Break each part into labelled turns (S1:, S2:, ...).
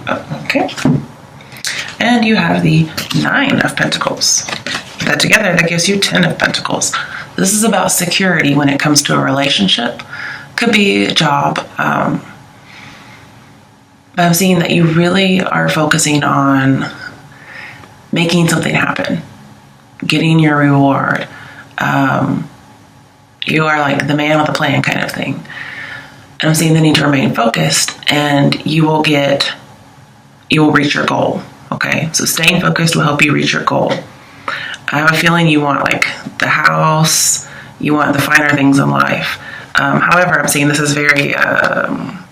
S1: Okay. And you have the 9 of Pentacles. That together, that gives you 10 of Pentacles. This is about security when it comes to a relationship. Could be a job. But I'm seeing that you really are focusing on making something happen, getting your reward. You are like the man with a plan kind of thing. And I'm seeing the need to remain focused, and you will reach your goal. Okay, so staying focused will help you reach your goal. I have a feeling you want like the house, you want the finer things in life. However, I'm seeing this is very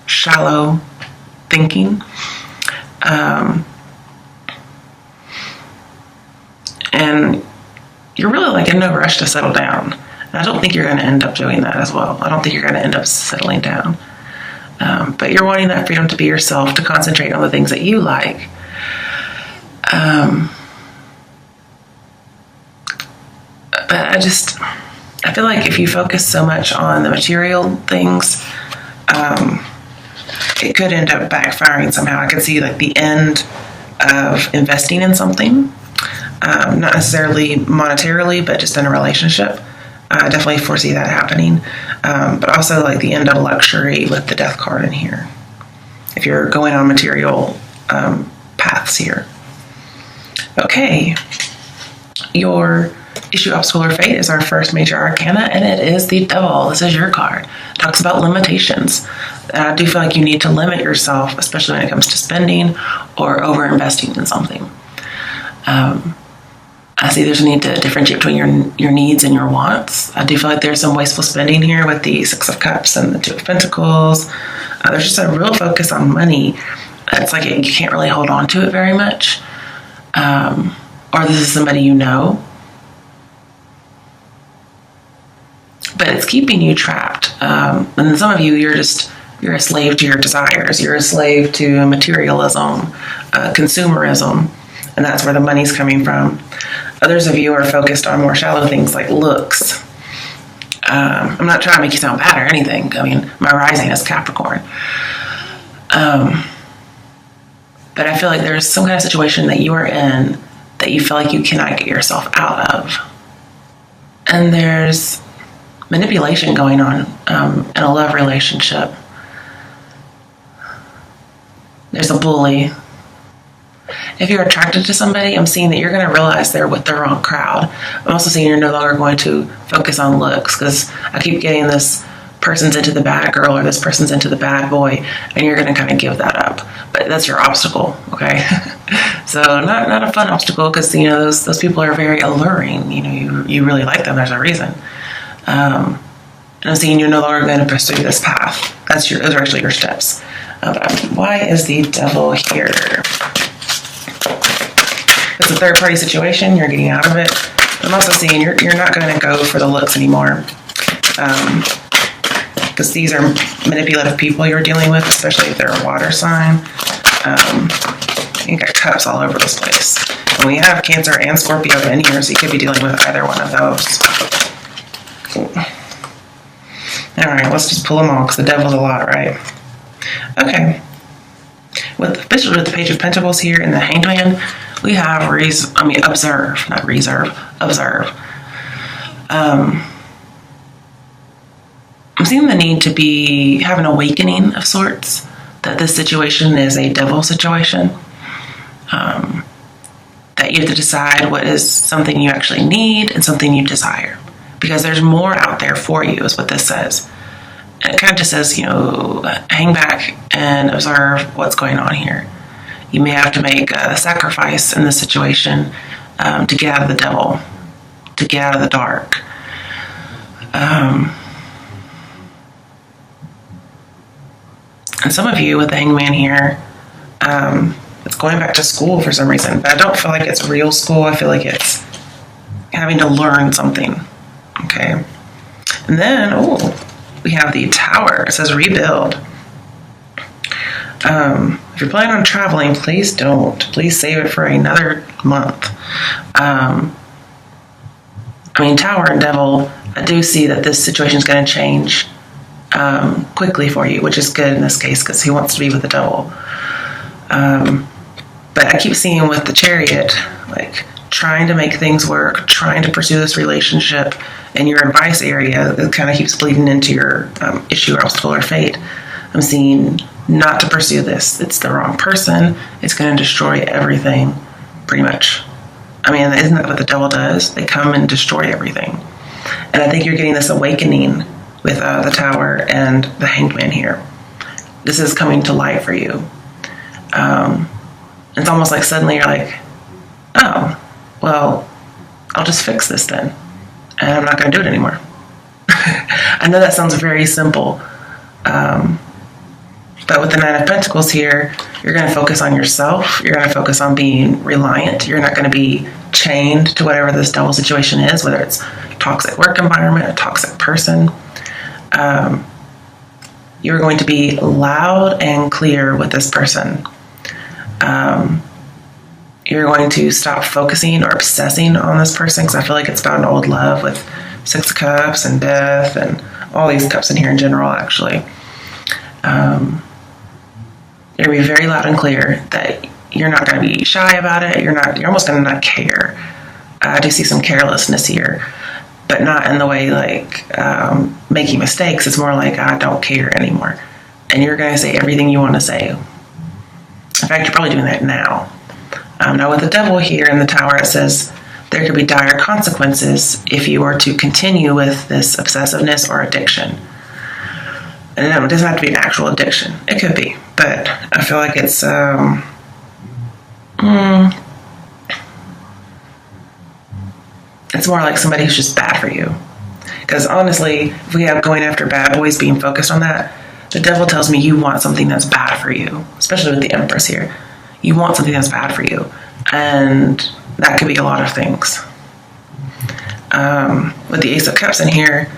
S1: shallow thinking. And you're really like in no rush to settle down. And I don't think you're going to end up doing that as well. I don't think you're going to end up settling down. But you're wanting that freedom to be yourself, to concentrate on the things that you like. But I feel like if you focus so much on the material things, it could end up backfiring somehow. I could see like the end of investing in something, not necessarily monetarily, but just in a relationship. I definitely foresee that happening. But also like the end of luxury with the Death card in here, if you're going on material paths here. Okay, your issue, obstacle, or fate is our first major arcana, and it is the Devil. This is your card. It talks about limitations. I do feel like you need to limit yourself, especially when it comes to spending or over-investing in something. I see there's a need to differentiate between your needs and your wants. I do feel like there's some wasteful spending here with the 6 of Cups and the 2 of Pentacles. There's just a real focus on money. It's like you can't really hold on to it very much. Or this is somebody you know. But it's keeping you trapped. And then some of you, you're a slave to your desires. You're a slave to materialism, consumerism, and that's where the money's coming from. Others of you are focused on more shallow things like looks. I'm not trying to make you sound bad or anything. I mean, my rising is Capricorn. But I feel like there's some kind of situation that you are in that you feel like you cannot get yourself out of. And there's manipulation going on in a love relationship. There's a bully. If you're attracted to somebody, I'm seeing that you're going to realize they're with the wrong crowd. I'm also seeing you're no longer going to focus on looks, because I keep getting this person's into the bad girl or this person's into the bad boy, and you're going to kind of give that up. But that's your obstacle, okay? So not a fun obstacle, because you know those people are very alluring. You know, you really like them. There's a reason. And I'm seeing you're no longer going to pursue this path. Those are actually your steps. But why is the Devil here? It's a third-party situation. You're getting out of it. I'm also seeing you're not going to go for the looks anymore, because these are manipulative people you're dealing with, especially if they're a water sign. You got cups all over this place. And we have Cancer and Scorpio in here, so you could be dealing with either one of those. All right, let's just pull them all, because the Devil's a lot, right? Okay. Especially with the Page of Pentacles here and the Hanged Man, we have observe, not reserve, observe. I'm seeing the need to have an awakening of sorts, that this situation is a Devil situation. That you have to decide what is something you actually need and something you desire. Because there's more out there for you, is what this says. And it kind of just says, hang back and observe what's going on here. You may have to make a sacrifice in this situation to get out of the Devil, to get out of the dark. And some of you with the Hangman here, it's going back to school for some reason, but I don't feel like it's real school. I feel like it's having to learn something. Okay. And then, we have the Tower. It says rebuild. If you're planning on traveling, please don't. Please save it for another month. Tower and Devil, I do see that this situation is going to change quickly for you, which is good in this case, because he wants to be with the Devil. But I keep seeing with the Chariot, like trying to make things work, trying to pursue this relationship in your advice area, it kind of keeps bleeding into your issue, obstacle, or fate. I'm seeing not to pursue this. It's the wrong person. It's going to destroy everything, pretty much. I mean, isn't that what the devil does? They come and destroy everything. And I think you're getting this awakening with the Tower and the Hanged Man here. This is coming to light for you. It's almost like suddenly you're like, oh, well, I'll just fix this then. And I'm not going to do it anymore. I know that sounds very simple. But with the Nine of Pentacles here, you're going to focus on yourself. You're going to focus on being reliant. You're not going to be chained to whatever this devil situation is, whether it's toxic work environment, a toxic person. You're going to be loud and clear with this person. You're going to stop focusing or obsessing on this person, because I feel like it's about an old love with Six of Cups and Death and all these cups in here in general, actually. You're going to be very loud and clear that you're not going to be shy about it. You're almost going to not care. I do see some carelessness here, but not in the way like making mistakes. It's more like I don't care anymore. And you're going to say everything you want to say. In fact, you're probably doing that now. Now with the devil here in the Tower, it says there could be dire consequences if you were to continue with this obsessiveness or addiction. And it doesn't have to be an actual addiction. It could be, but I feel like it's it's more like somebody who's just bad for you. Because honestly, if we have going after bad boys, being focused on that, the devil tells me you want something that's bad for you, especially with the Empress here. You want something that's bad for you, and that could be a lot of things. With the Ace of Cups in here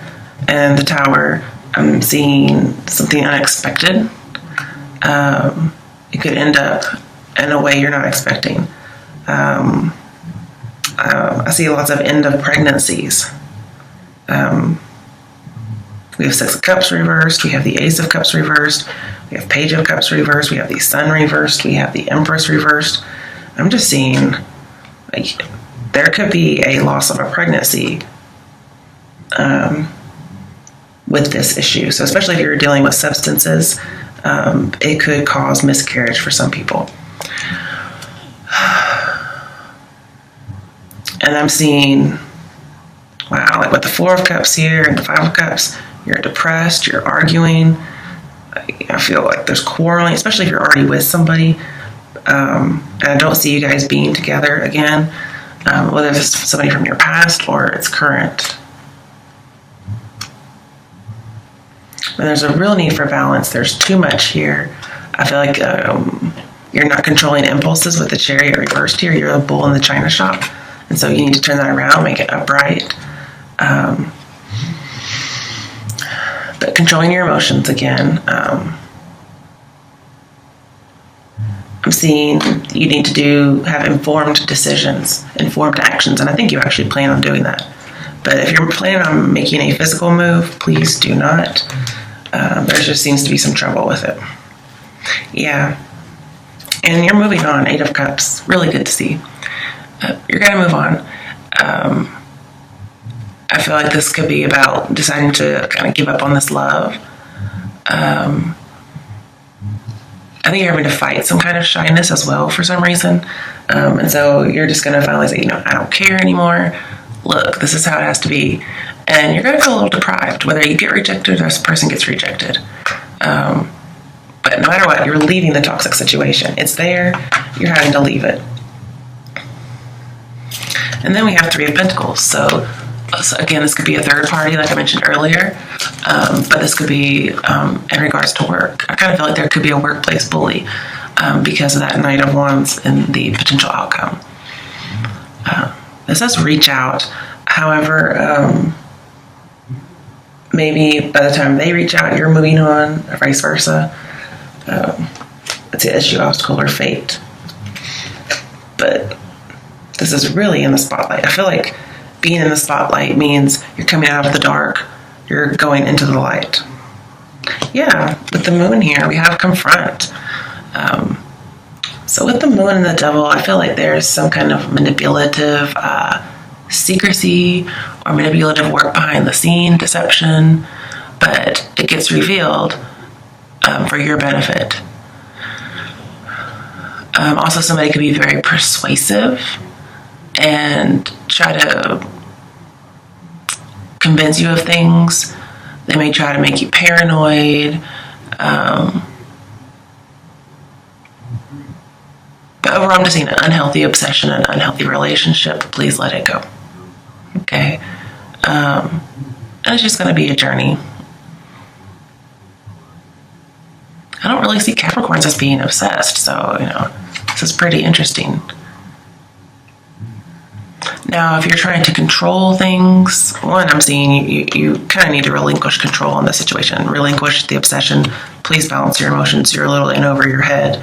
S1: and the Tower, I'm seeing something unexpected. It could end up in a way you're not expecting. I see lots of end of pregnancies. We have Six of Cups reversed. We have the Ace of Cups reversed. We have Page of Cups reversed. We have the Sun reversed. We have the Empress reversed. I'm just seeing like there could be a loss of a pregnancy with this issue. So especially if you're dealing with substances, it could cause miscarriage for some people. And I'm seeing, wow, like with the Four of Cups here and the Five of Cups, you're depressed, you're arguing. I feel like there's quarreling, especially if you're already with somebody. And I don't see you guys being together again, whether it's somebody from your past or it's current. But there's a real need for balance. There's too much here. I feel like you're not controlling impulses with the Chariot reversed here. You're a bull in the china shop. And so you need to turn that around, make it upright. But controlling your emotions again. I'm seeing you need to have informed decisions, informed actions, and I think you actually plan on doing that. But if you're planning on making a physical move, please do not. There just seems to be some trouble with it. Yeah. And you're moving on, Eight of Cups. Really good to see. You're going to move on. I feel like this could be about deciding to kind of give up on this love. I think you're having to fight some kind of shyness as well for some reason. And so you're just going to finally say, I don't care anymore. Look, this is how it has to be. And you're going to feel a little deprived, whether you get rejected or this person gets rejected. But no matter what, you're leaving the toxic situation. It's there. You're having to leave it. And then we have Three of Pentacles. So again, this could be a third party, like I mentioned earlier. But this could be in regards to work. I kind of feel like there could be a workplace bully because of that Knight of Wands and the potential outcome. This says reach out. However, maybe by the time they reach out, you're moving on, or vice versa. It's an issue, obstacle, or fate. But this is really in the spotlight. I feel like being in the spotlight means you're coming out of the dark. You're going into the light. Yeah, with the moon here, we have confront. So with the moon and the devil, I feel like there's some kind of manipulative secrecy or manipulative work behind the scene, deception, but it gets revealed for your benefit. Also, somebody could be very persuasive and try to convince you of things. They may try to make you paranoid. But overall, I'm just seeing an unhealthy obsession, an unhealthy relationship. Please let it go. Okay? And it's just going to be a journey. I don't really see Capricorns as being obsessed, so, this is pretty interesting. Now, if you're trying to control things, one, I'm seeing you kind of need to relinquish control in this situation. Relinquish the obsession. Please balance your emotions. You're a little in over your head.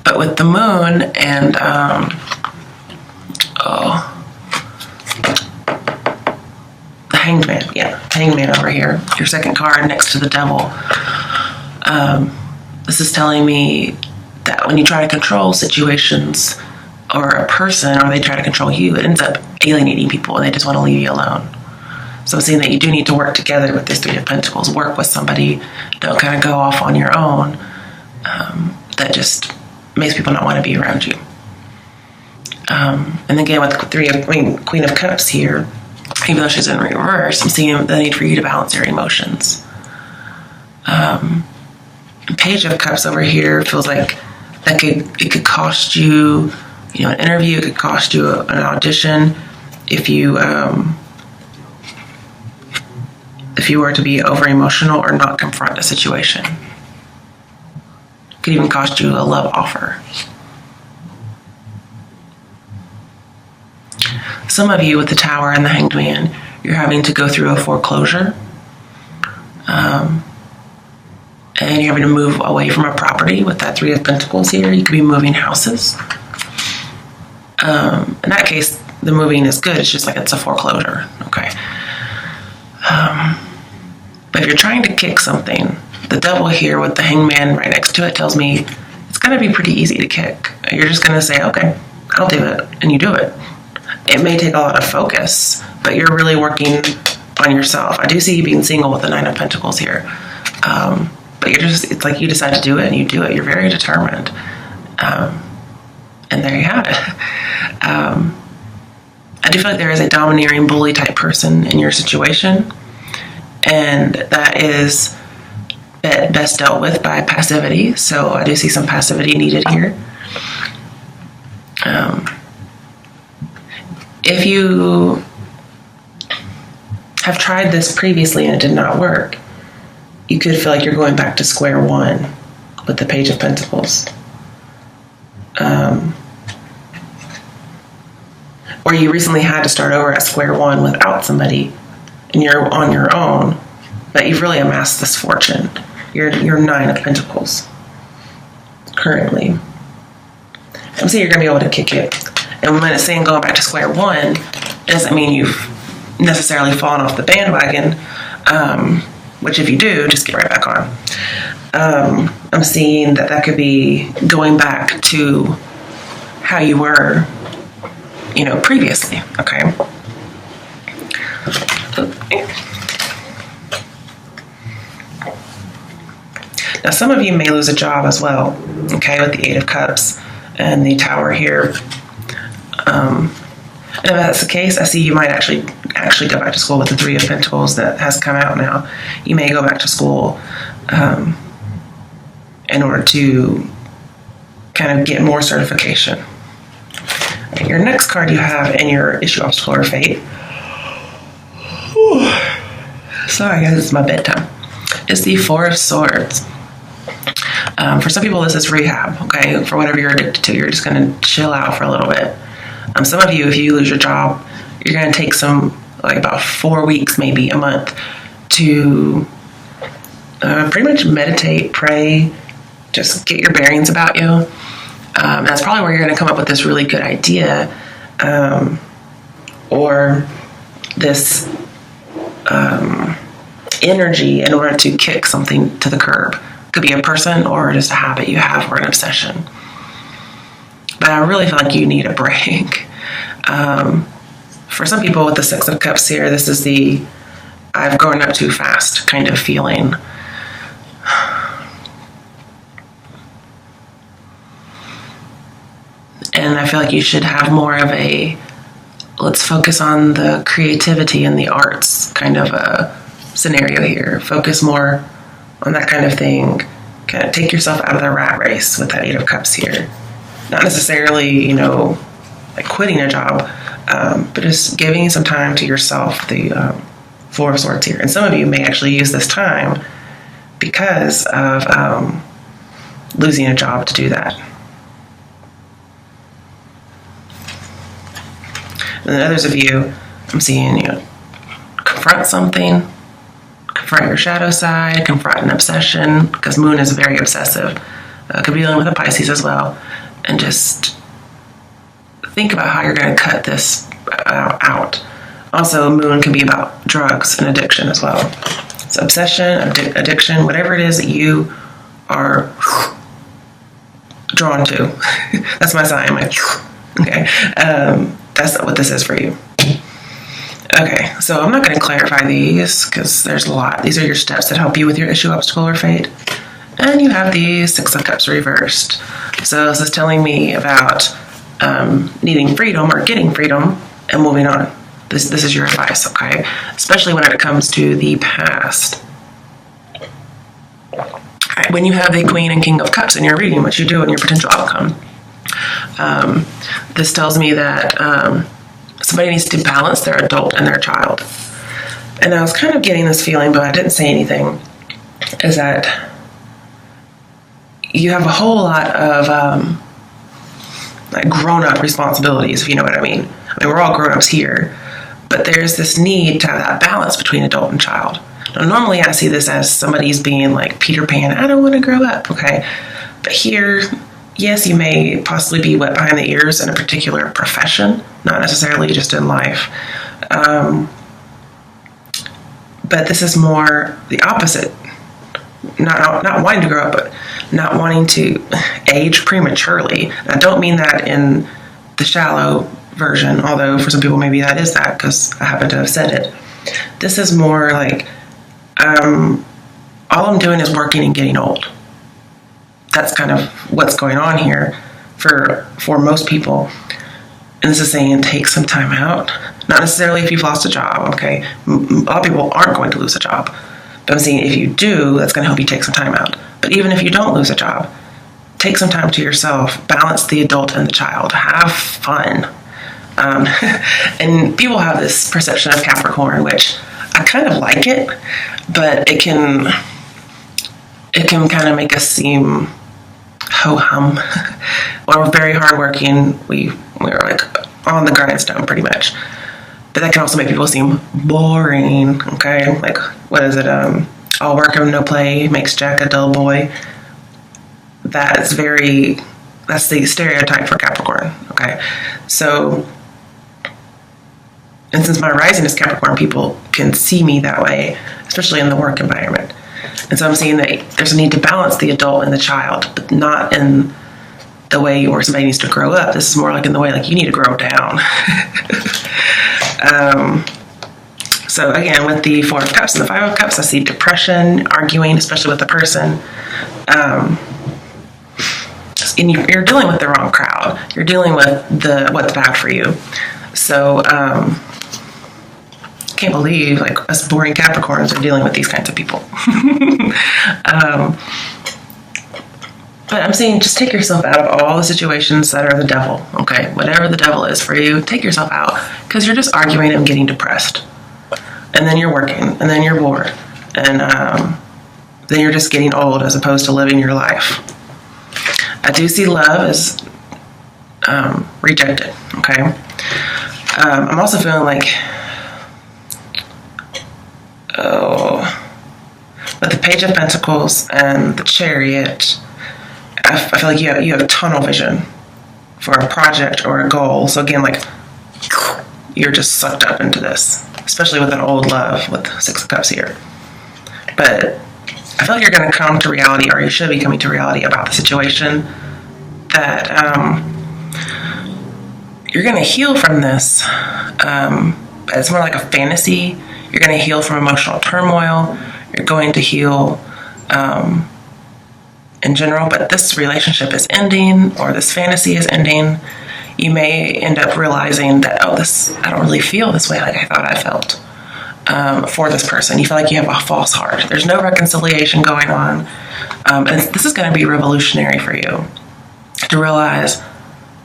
S1: But with the moon and, the Hanged Man. Yeah, Hanged Man over here. Your second card next to the devil. This is telling me that when you try to control situations or a person, or they try to control you, it ends up alienating people and they just want to leave you alone. So I'm seeing that you do need to work together with this Three of Pentacles. Work with somebody. Don't kind of go off on your own. That just makes people not want to be around you. And again, with the Queen of Cups here, even though she's in reverse, I'm seeing the need for you to balance your emotions. Page of Cups over here feels like it could cost you, an interview. It could cost you an audition if you were to be over emotional or not confront a situation. It could even cost you a love offer. Some of you with the Tower and the Hanged Man, you're having to go through a foreclosure. And you're having to move away from a property with that Three of Pentacles here. You could be moving houses. In that case, the moving is good. It's just like it's a foreclosure. Okay. But if you're trying to kick something, the devil here with the Hanged Man right next to it tells me it's going to be pretty easy to kick. You're just going to say, okay, I'll do it. And you do it. It may take a lot of focus, but you're really working on yourself. I do see you being single with the Nine of Pentacles here. But it's like you decide to do it and you do it. You're very determined. And there you have it. I do feel like there is a domineering bully type person in your situation. And that is best dealt with by passivity. So I do see some passivity needed here. If you have tried this previously and it did not work, you could feel like you're going back to square one with the Page of Pentacles. Or you recently had to start over at square one without somebody and you're on your own, but you've really amassed this fortune. You're Nine of Pentacles currently. I'm saying you're going to be able to kick it. And when it's saying going back to square one, it doesn't mean you've necessarily fallen off the bandwagon, which if you do, just get right back on. I'm seeing that could be going back to how you were, previously, okay? Now, some of you may lose a job as well, okay, with the Eight of Cups and the Tower here. And if that's the case, I see you might actually go back to school with the Three of Pentacles that has come out now. You may go back to school in order to kind of get more certification. Your next card you have in your issue, obstacle, or fate. Whew. Sorry guys, it's my bedtime. It's the Four of Swords. For some people, this is rehab, okay? For whatever you're addicted to, you're just going to chill out for a little bit. Some of you, if you lose your job, you're going to take about 4 weeks, maybe a month, to pretty much meditate, pray, just get your bearings about you. That's probably where you're going to come up with this really good idea or this energy in order to kick something to the curb. Could be a person or just a habit you have or an obsession. But I really feel like you need a break. For some people with the Six of Cups here, this is the I've grown up too fast kind of feeling. And I feel like you should have more of a let's focus on the creativity and the arts kind of a scenario here. Focus more on that kind of thing. Kind of take yourself out of the rat race with that Eight of Cups here. Not necessarily, like quitting a job, but just giving some time to yourself, the Four of Swords here. And some of you may actually use this time because of losing a job to do that. And then others of you, I'm seeing, confront something, confront your shadow side, confront an obsession, because Moon is very obsessive. Could be dealing with a Pisces as well. And just think about how you're going to cut this out. Also, Moon can be about drugs and addiction as well. So obsession, addiction, whatever it is that you are drawn to. That's my sign. Okay. That's what this is for you. Okay, so I'm not going to clarify these because there's a lot. These are your steps that help you with your issue, obstacle, or fate. And you have the Six of Cups reversed. So this is telling me about needing freedom or getting freedom and moving on. This is your advice, okay? Especially when it comes to the past. All right, when you have the Queen and King of Cups in your reading, what you do and your potential outcome. This tells me that somebody needs to balance their adult and their child. And I was kind of getting this feeling, but I didn't say anything, is that you have a whole lot of like grown-up responsibilities, if you know what I mean. I mean, we're all grown-ups here, but there's this need to have that balance between adult and child. Now, normally I see this as somebody's being like Peter Pan, I don't want to grow up, okay? But here, yes, you may possibly be wet behind the ears in a particular profession, not necessarily just in life. But this is more the opposite. Not wanting to grow up, but not wanting to age prematurely. I don't mean that in the shallow version, although for some people maybe that is that because I happen to have said it. This is more like all I'm doing is working and getting old. That's kind of what's going on here for most people. And this is saying take some time out. Not necessarily if you've lost a job, okay? A lot of people aren't going to lose a job. But I'm saying if you do, that's going to help you take some time out. But even if you don't lose a job, take some time to yourself. Balance the adult and the child. Have fun. And people have this perception of Capricorn, which I kind of like it, but it can kind of make us seem ho-hum. Or we're very hardworking. We're like on the grindstone pretty much. But that can also make people seem boring, okay? Like, what is it? All work and no play makes Jack a dull boy. That's the stereotype for Capricorn, okay? So, and since my rising is Capricorn, people can see me that way, especially in the work environment. And so I'm seeing that there's a need to balance the adult and the child, but not in the way where somebody needs to grow up. This is more like in the way like you need to grow down. So again, with the Four of Cups and the Five of Cups, I see depression, arguing, especially with the person. And you're dealing with the wrong crowd. You're dealing with what's bad for you. So can't believe like us boring Capricorns are dealing with these kinds of people. But I'm saying just take yourself out of all the situations that are the devil, okay? Whatever the devil is for you, take yourself out because you're just arguing and getting depressed. And then you're working, and then you're bored. And then you're just getting old as opposed to living your life. I do see love as rejected, okay? I'm also feeling like, with the Page of Pentacles and the Chariot, I feel like you have tunnel vision for a project or a goal. So again, like you're just sucked up into this, especially with an old love with Six of Cups here. But I feel like you're going to come to reality, or you should be coming to reality about the situation, that you're going to heal from this. It's more like a fantasy. You're going to heal from emotional turmoil. You're going to heal in general, but this relationship is ending, or this fantasy is ending. You may end up realizing that, I don't really feel this way like I thought I felt for this person. You feel like you have a false heart. There's no reconciliation going on. And this is going to be revolutionary for you to realize,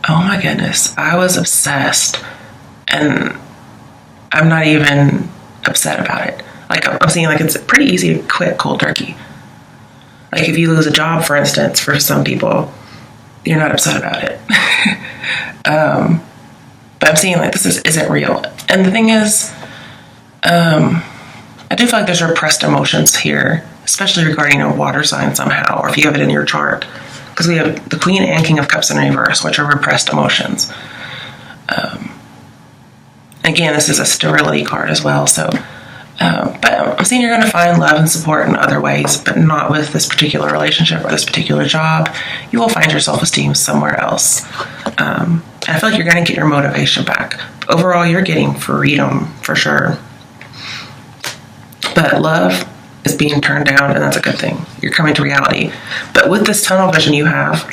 S1: oh my goodness, I was obsessed and I'm not even upset about it. Like, I'm seeing like it's pretty easy to quit cold turkey. Like if you lose a job, for instance, for some people, you're not upset about it. But I'm seeing like this isn't real. And the thing is, I do feel like there's repressed emotions here, especially regarding a water sign somehow, or if you have it in your chart. Because we have the Queen and King of Cups in reverse, which are repressed emotions. Again, this is a sterility card as well. So, but I'm seeing you're going to find love and support in other ways, but not with this particular relationship or this particular job. You will find your self-esteem somewhere else. And I feel like you're going to get your motivation back. Overall, you're getting freedom for sure. But love is being turned down, and that's a good thing. You're coming to reality. But with this tunnel vision you have,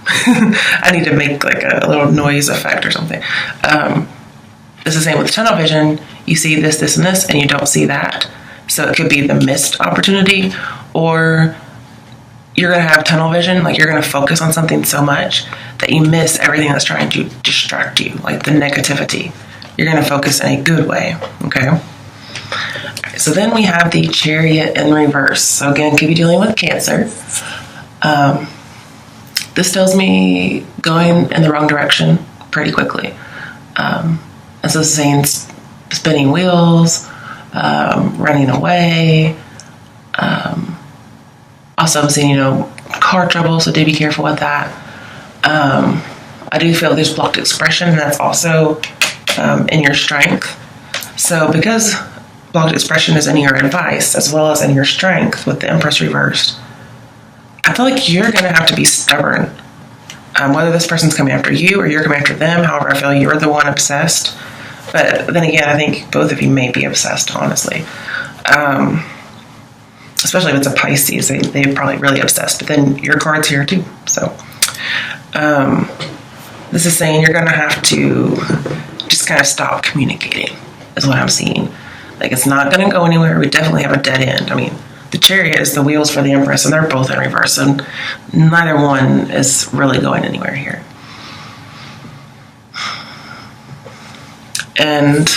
S1: I need to make like a little noise effect or something. It's the same with tunnel vision. You see this, this, and this, and you don't see that. So it could be the missed opportunity, or you're going to have tunnel vision, like you're going to focus on something so much that you miss everything that's trying to distract you, like the negativity. You're going to focus in a good way, okay? So then we have the Chariot in reverse. So again, could be dealing with Cancer. This tells me going in the wrong direction pretty quickly. And so it's saying spinning wheels, running away. Also, I'm seeing, car trouble, so do be careful with that. I do feel there's blocked expression, and that's also in your strength. So because blocked expression is in your advice as well as in your strength with the Empress reversed, I feel like you're going to have to be stubborn. Whether this person's coming after you or you're coming after them, however, I feel you're the one obsessed. But then again, I think both of you may be obsessed, honestly. Especially if it's a Pisces, they're probably really obsessed. But then your card's here too. So this is saying you're going to have to just kind of stop communicating, is what I'm seeing. Like, it's not going to go anywhere. We definitely have a dead end. I mean, the Chariot is the wheels for the Empress, and they're both in reverse. And neither one is really going anywhere here. And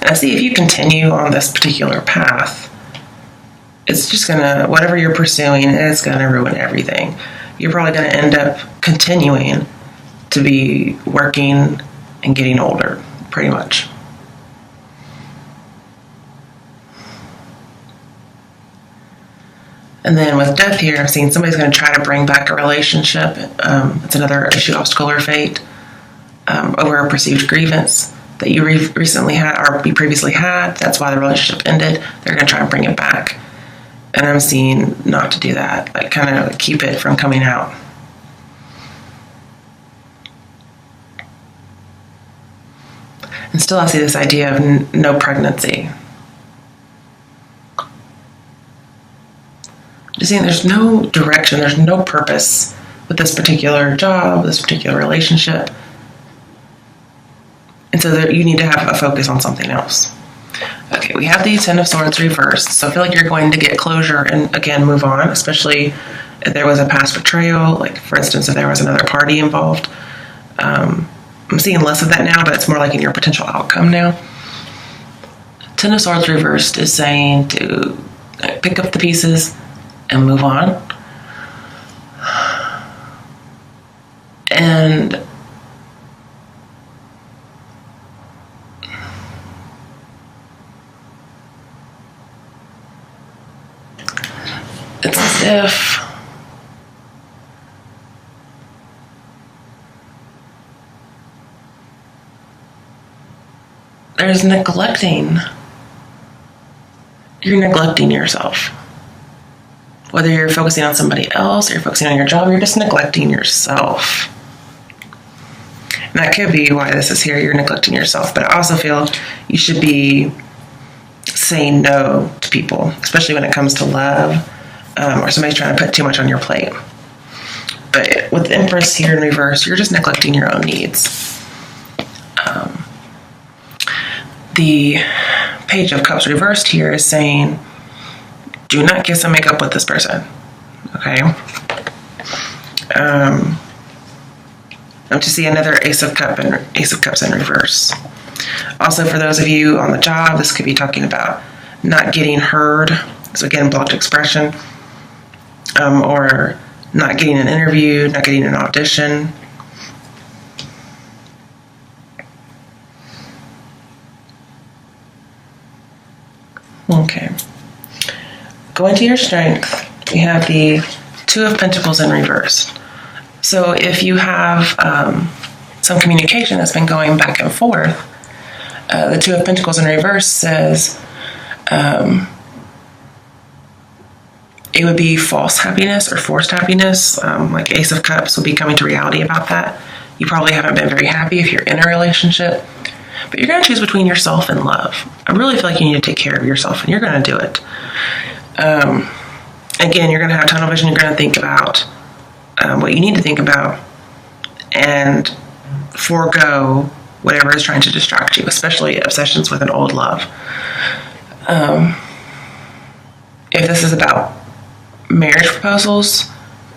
S1: I see if you continue on this particular path, it's just going to, whatever you're pursuing, it's going to ruin everything. You're probably going to end up continuing to be working and getting older, pretty much. And then with Death here, I'm seeing somebody's going to try to bring back a relationship. It's another issue, obstacle, or fate over a perceived grievance that you recently had or you previously had. That's why the relationship ended. They're going to try and bring it back. And I'm seeing not to do that, like kind of keep it from coming out. And still I see this idea of no pregnancy. Just seeing there's no direction, there's no purpose with this particular job, this particular relationship. And so you need to have a focus on something else. Okay, we have the Ten of Swords reversed. So I feel like you're going to get closure and, again, move on, especially if there was a past betrayal. Like, for instance, if there was another party involved. I'm seeing less of that now, but it's more like in your potential outcome now. Ten of Swords reversed is saying to pick up the pieces and move on. And it's as if there's neglecting you're neglecting yourself. Whether you're focusing on somebody else or you're focusing on your job, you're just neglecting yourself. And that could be why this is here. You're neglecting yourself. But I also feel you should be saying no to people, especially when it comes to love, or somebody's trying to put too much on your plate. But with the Empress here in reverse, you're just neglecting your own needs. The Page of Cups reversed here is saying, do not kiss and make up with this person. Okay? To see another Ace of Cups in reverse. Also, for those of you on the job, this could be talking about not getting heard. So again, blocked expression, or not getting an interview, not getting an audition. Okay. Going to your strength, we have the Two of Pentacles in reverse. So if you have some communication that's been going back and forth, the Two of Pentacles in reverse says it would be false happiness or forced happiness. Like Ace of Cups will be coming to reality about that. You probably haven't been very happy if you're in a relationship, but you're going to choose between yourself and love. I really feel like you need to take care of yourself, and you're going to do it. Again, you're going to have tunnel vision. You're going to think about what you need to think about and forego whatever is trying to distract you, especially obsessions with an old love. If this is about marriage proposals,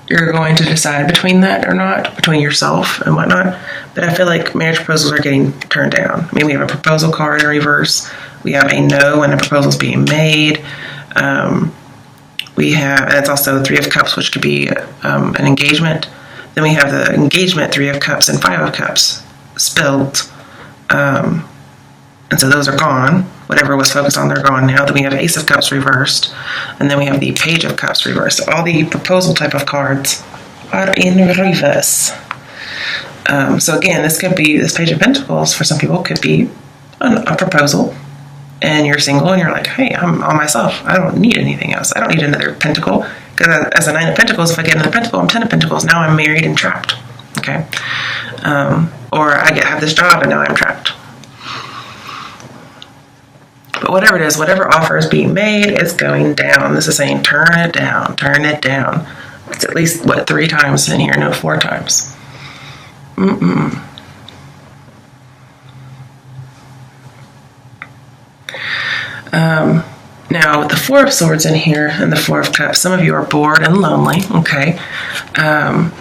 S1: you're going to decide between that or not, between yourself and whatnot. But I feel like marriage proposals are getting turned down. I mean, we have a proposal card in reverse. We have a no when a proposal is being made. We have, and it's also Three of Cups, which could be an engagement. Then we have the engagement, Three of Cups and Five of Cups spilled. And so those are gone. Whatever was focused on, they're gone now. Then we have Ace of Cups reversed. And then we have the Page of Cups reversed. So all the proposal type of cards are in reverse. So again, this Page of Pentacles for some people could be a proposal. And you're single and you're like, hey, I'm all myself. I don't need anything else. I don't need another pentacle. Because as a Nine of Pentacles, if I get another pentacle, I'm 10 of Pentacles. Now I'm married and trapped. Okay? Or I have this job and now I'm trapped. But whatever it is, whatever offer is being made is going down. This is saying turn it down, turn it down. It's at least, 3 times in here? No, 4 times. Now, with the Four of Swords in here and the Four of Cups, some of you are bored and lonely, okay? But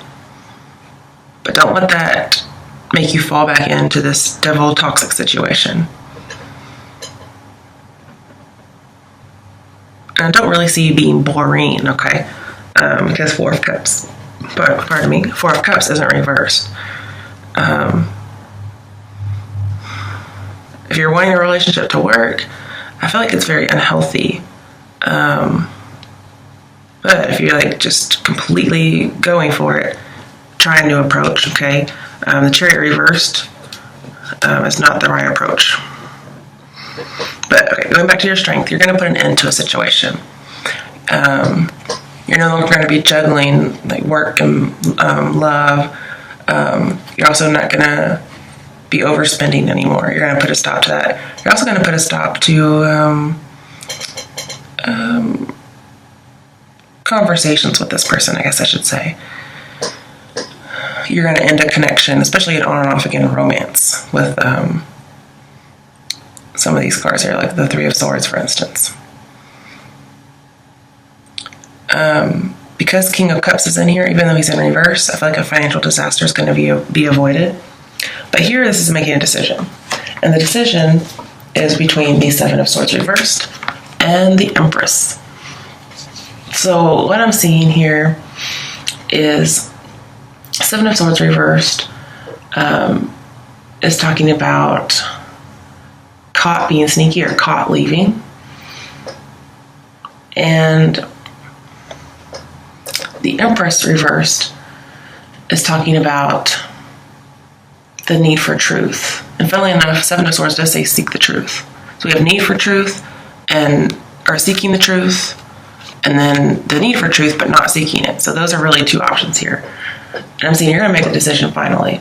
S1: don't let that make you fall back into this devil toxic situation. And I don't really see you being boring, okay? Because Four of Cups isn't reversed. If you're wanting a relationship to work, I feel like it's very unhealthy. But if you're like just completely going for it, try a new approach, okay? The Chariot reversed is not the right approach. But okay, going back to your strength, you're going to put an end to a situation. You're no longer going to be juggling like work and love. You're also not going to be overspending anymore. You're going to put a stop to that. You're also going to put a stop to conversations with this person, I guess I should say. You're going to end a connection, especially an on and off again romance with some of these cards here, like the Three of Swords, for instance. Because King of Cups is in here, even though he's in reverse, I feel like a financial disaster is going to be avoided. But here, this is making a decision. And the decision is between the Seven of Swords reversed and the Empress. So what I'm seeing here is Seven of Swords reversed is talking about caught being sneaky or caught leaving. And the Empress reversed is talking about the need for truth. And funnily enough, Seven of Swords does say seek the truth. So we have need for truth and or seeking the truth, and then the need for truth but not seeking it. So those are really two options here. And I'm saying you're going to make a decision finally.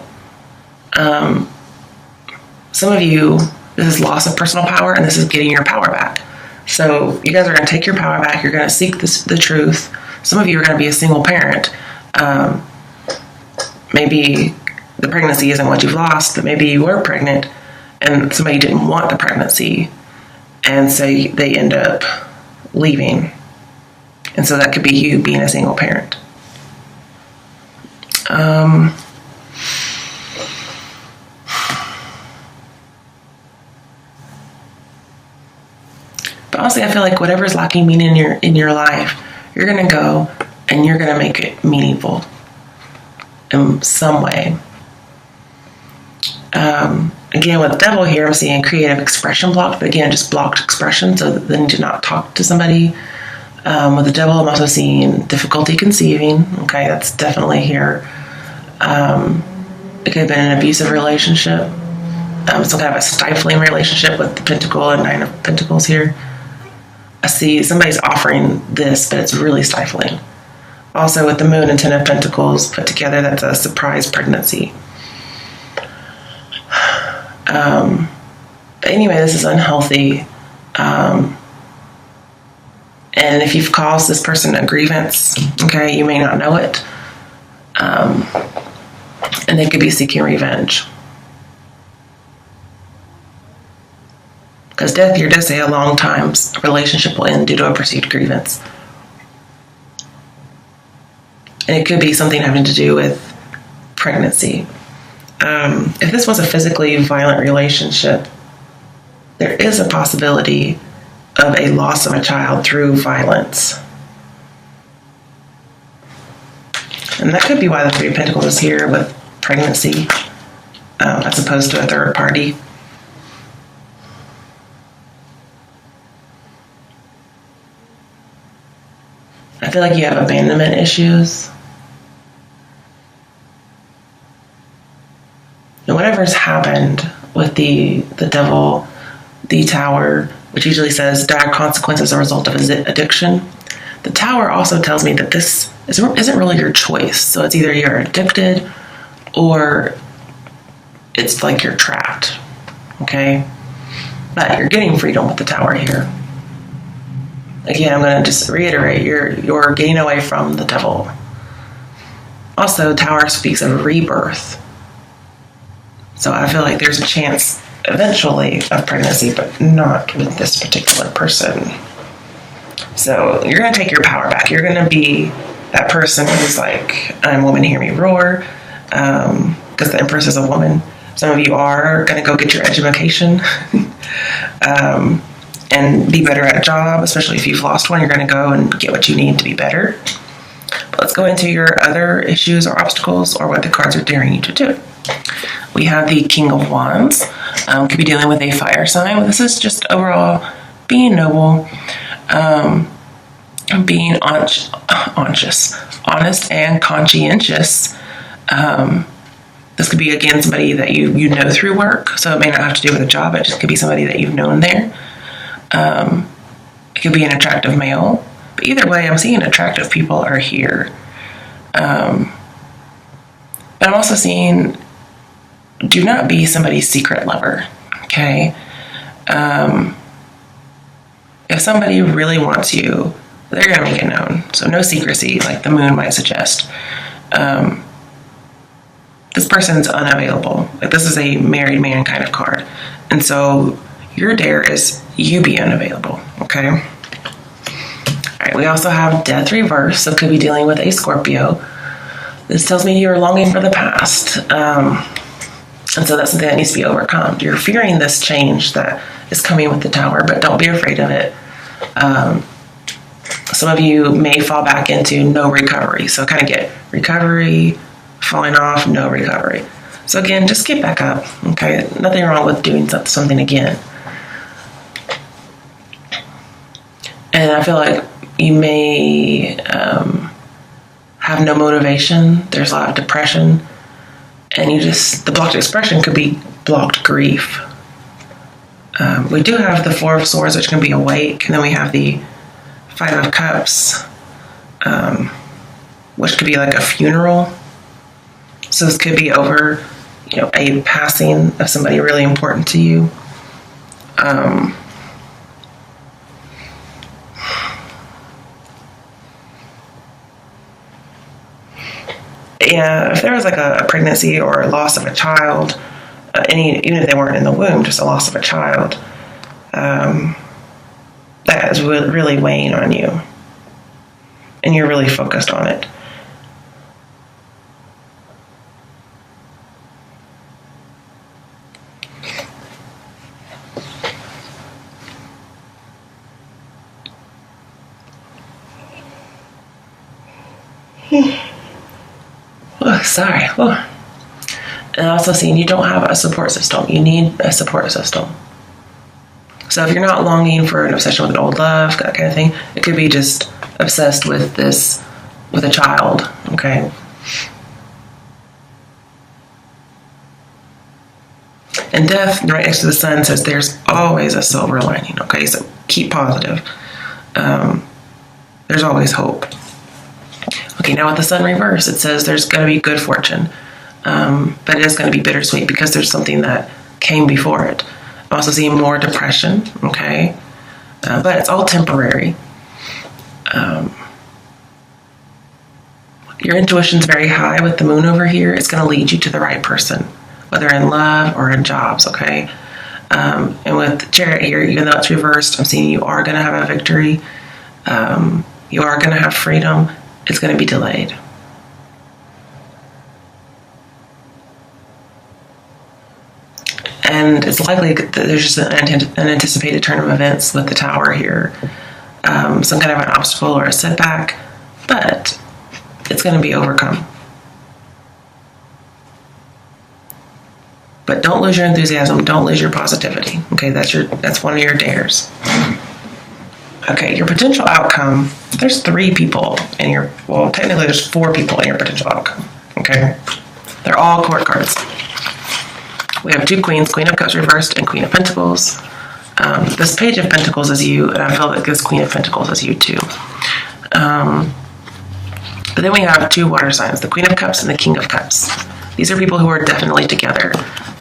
S1: Some of you, this is loss of personal power, and this is getting your power back. So you guys are going to take your power back. You're going to seek the truth. Some of you are going to be a single parent. Maybe the pregnancy isn't what you've lost, but maybe you were pregnant and somebody didn't want the pregnancy, and so they end up leaving. And so that could be you being a single parent. But honestly, I feel like whatever's lacking meaning in your life, you're going to go and you're going to make it meaningful in some way. Again, with the devil here, I'm seeing creative expression blocked, but again, just blocked expression, so then to not talk to somebody. With the devil, I'm also seeing difficulty conceiving. Okay, that's definitely here. It could have been an abusive relationship, some kind of a stifling relationship with the Pentacle and Nine of Pentacles here. I see somebody's offering this, but it's really stifling. Also, with the Moon and Ten of Pentacles put together, that's a surprise pregnancy. But anyway, this is unhealthy. And if you've caused this person a grievance, okay, you may not know it. And they could be seeking revenge. Because death here does say a long time a relationship will end due to a perceived grievance. And it could be something having to do with pregnancy. If this was a physically violent relationship, there is a possibility of a loss of a child through violence. And that could be why the Three of Pentacles is here with pregnancy, as opposed to a third party. I feel like you have abandonment issues. And whatever's happened with the devil, the Tower, which usually says dire consequences as a result of addiction, the Tower also tells me that this isn't really your choice. So it's either you're addicted or it's like you're trapped. Okay? But you're getting freedom with the Tower here. Again, I'm going to just reiterate, you're getting away from the devil. Also, Tower speaks of rebirth. So I feel like there's a chance eventually of pregnancy, but not with this particular person. So you're going to take your power back. You're going to be that person who's like, I'm woman, hear me roar, because the Empress is a woman. Some of you are going to go get your education and be better at a job, especially if you've lost one. You're going to go and get what you need to be better. But let's go into your other issues or obstacles or what the cards are daring you to do. We have the King of Wands. Could be dealing with a fire sign. This is just overall being noble, being honest and conscientious. This could be, again, somebody that you know through work, so it may not have to do with a job. It just could be somebody that you've known there. It could be an attractive male. But either way, I'm seeing attractive people are here. But I'm also seeing, do not be somebody's secret lover, okay? If somebody really wants you, they're going to make it known. So no secrecy, like the Moon might suggest. This person's unavailable. Like, this is a married man kind of card. And so your dare is you be unavailable, okay? All right, we also have Death Reverse, so could be dealing with a Scorpio. This tells me you're longing for the past. And so that's something that needs to be overcome. You're fearing this change that is coming with the Tower, but don't be afraid of it. Some of you may fall back into no recovery. So kind of get recovery, falling off, no recovery. So again, just get back up, okay? Nothing wrong with doing something again. And I feel like you may have no motivation. There's a lot of depression. And the blocked expression could be blocked grief. We do have the Four of Swords, which can be awake. And then we have the Five of Cups, which could be like a funeral. So this could be over, a passing of somebody really important to you. Yeah, if there was like a pregnancy or a loss of a child, even if they weren't in the womb, just a loss of a child, that is really weighing on you, and you're really focused on it. Oh, sorry. Oh. And also seeing you don't have a support system. You need a support system. So if you're not longing for an obsession with an old love, that kind of thing, it could be just obsessed with a child, okay? And death, right next to the sun, says there's always a silver lining, okay? So keep positive. There's always hope. Okay, now with the sun reverse, it says there's going to be good fortune, but it is going to be bittersweet because there's something that came before it. I'm also seeing more depression, okay? But it's all temporary. Your intuition's very high with the moon over here. It's going to lead you to the right person, whether in love or in jobs, okay? And with the Chariot here, even though it's reversed, I'm seeing you are going to have a victory. You are going to have freedom. It's going to be delayed. And it's likely that there's just an anticipated turn of events with the Tower here. Some kind of an obstacle or a setback, but it's going to be overcome. But don't lose your enthusiasm. Don't lose your positivity. Okay, that's one of your dares. Okay, your potential outcome, there's 3 people in technically there's 4 people in your potential outcome, okay? They're all court cards. We have 2 queens, Queen of Cups reversed and Queen of Pentacles. This Page of Pentacles is you, and I feel like this Queen of Pentacles is you too. But then we have 2 water signs, the Queen of Cups and the King of Cups. These are people who are definitely together,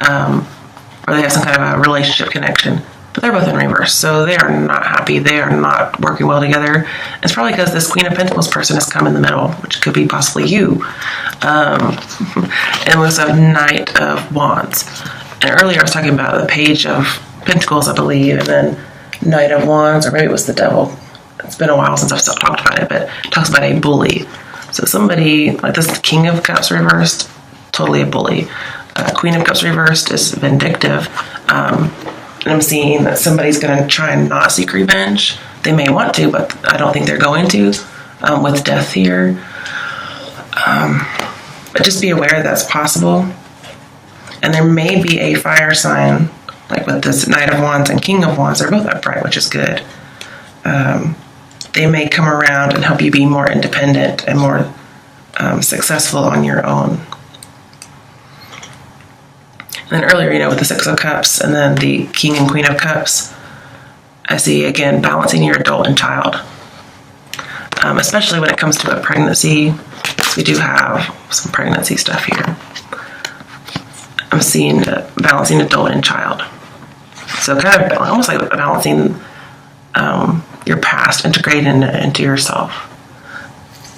S1: or they have some kind of a relationship connection. But they're both in reverse, so they are not happy. They are not working well together. It's probably because this Queen of Pentacles person has come in the middle, which could be possibly you. And we also have Knight of Wands. And earlier I was talking about the Page of Pentacles, I believe, and then Knight of Wands, or maybe it was the Devil. It's been a while since I've talked about it, but it talks about a bully. So somebody like this King of Cups reversed, totally a bully. Queen of Cups reversed is vindictive. And I'm seeing that somebody's going to try and not seek revenge. They may want to, but I don't think they're going to, with death here. But just be aware that's possible. And there may be a fire sign, like with this Knight of Wands and King of Wands. They're both upright, which is good. They may come around and help you be more independent and more successful on your own. And then earlier, with the 6 of Cups and then the King and Queen of Cups, I see, again, balancing your adult and child. Especially when it comes to a pregnancy. We do have some pregnancy stuff here. I'm seeing balancing adult and child. So kind of almost like balancing your past, integrating into yourself.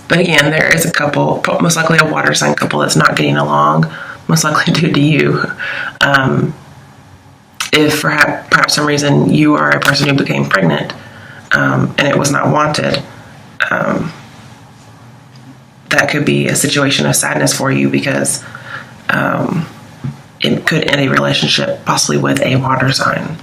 S1: But again, there is a couple, most likely a water sign couple that's not getting along, most likely due to you. If for perhaps some reason you are a person who became pregnant and it was not wanted, that could be a situation of sadness for you because it could end a relationship possibly with a water sign.